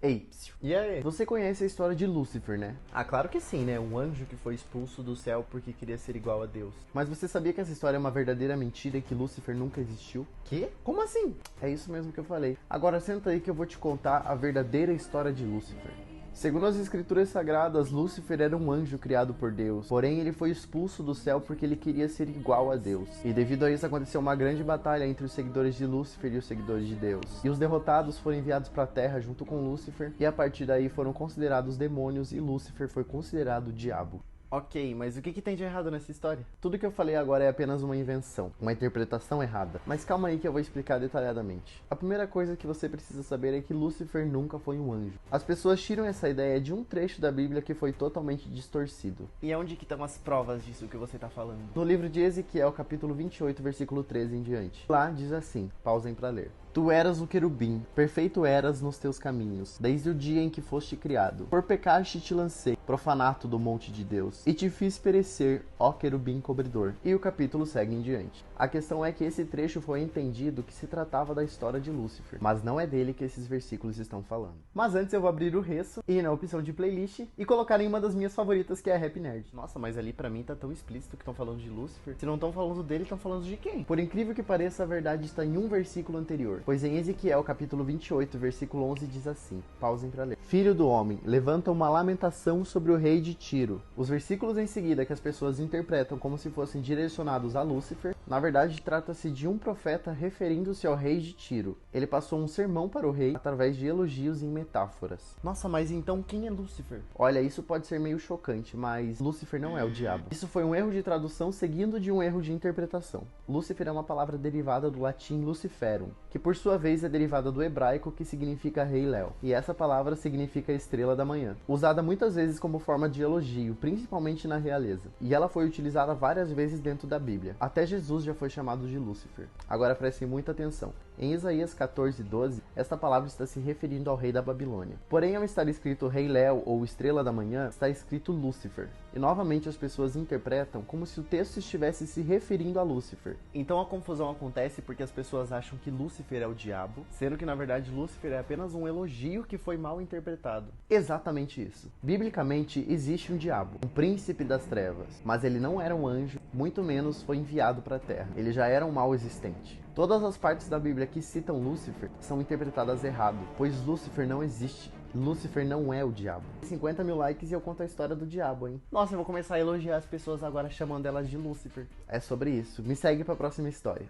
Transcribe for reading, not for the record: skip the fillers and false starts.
Ei, psiu. E aí? Você conhece a história de Lúcifer, né? Ah, claro que sim, né? Um anjo que foi expulso do céu porque queria ser igual a Deus. Mas você sabia que essa história é uma verdadeira mentira e que Lúcifer nunca existiu? Quê? Como assim? É isso mesmo que eu falei. Agora senta aí que eu vou te contar a verdadeira história de Lúcifer. Segundo as escrituras sagradas, Lúcifer era um anjo criado por Deus, porém ele foi expulso do céu porque ele queria ser igual a Deus. E devido a isso aconteceu uma grande batalha entre os seguidores de Lúcifer e os seguidores de Deus. E os derrotados foram enviados para a terra junto com Lúcifer, e a partir daí foram considerados demônios e Lúcifer foi considerado o diabo. Ok, mas o que tem de errado nessa história? Tudo que eu falei agora é apenas uma invenção, uma interpretação errada. Mas calma aí que eu vou explicar detalhadamente. A primeira coisa que você precisa saber é que Lúcifer nunca foi um anjo. As pessoas tiram essa ideia de um trecho da Bíblia que foi totalmente distorcido. E onde que estão as provas disso que você está falando? No livro de Ezequiel, capítulo 28, versículo 13 em diante. Lá diz assim, pausem para ler. Tu eras o querubim, perfeito eras nos teus caminhos, desde o dia em que foste criado. Por pecaste te lancei, profanato do monte de Deus, e te fiz perecer, ó querubim cobridor. E o capítulo segue em diante. A questão é que esse trecho foi entendido que se tratava da história de Lúcifer, mas não é dele que esses versículos estão falando. Mas antes eu vou abrir o resto, ir na opção de playlist e colocar em uma das minhas favoritas, que é a Rap Nerd. Nossa, mas ali pra mim tá tão explícito que estão falando de Lúcifer. Se não estão falando dele, estão falando de quem? Por incrível que pareça, a verdade está em um versículo anterior. Pois em Ezequiel, capítulo 28, versículo 11, diz assim, pausem para ler. Filho do homem, levanta uma lamentação sobre o rei de Tiro. Os versículos em seguida que as pessoas interpretam como se fossem direcionados a Lúcifer, na verdade trata-se de um profeta referindo-se ao rei de Tiro. Ele passou um sermão para o rei através de elogios e metáforas. Nossa, mas então quem é Lúcifer? Olha, isso pode ser meio chocante, mas Lúcifer não é o diabo. Isso foi um erro de tradução seguindo de um erro de interpretação. Lúcifer é uma palavra derivada do latim luciferum, que por sua vez é derivada do hebraico, que significa Rei Léo, e essa palavra significa estrela da manhã, usada muitas vezes como forma de elogio, principalmente na realeza, e ela foi utilizada várias vezes dentro da Bíblia. Até Jesus já foi chamado de Lúcifer. Agora prestem muita atenção. Em Isaías 14:12, esta palavra está se referindo ao rei da Babilônia. Porém, ao estar escrito Rei Léo ou Estrela da Manhã, está escrito Lúcifer. E novamente as pessoas interpretam como se o texto estivesse se referindo a Lúcifer. Então a confusão acontece porque as pessoas acham que Lúcifer é o diabo, sendo que na verdade Lúcifer é apenas um elogio que foi mal interpretado. Exatamente isso. Biblicamente existe um diabo, um príncipe das trevas, mas ele não era um anjo, muito menos foi enviado para a terra. Ele já era um mal existente. Todas as partes da Bíblia que citam Lúcifer são interpretadas errado, pois Lúcifer não existe. Lúcifer não é o diabo. 50 mil likes e eu conto a história do diabo, hein? Nossa, eu vou começar a elogiar as pessoas agora chamando elas de Lúcifer. É sobre isso. Me segue pra próxima história.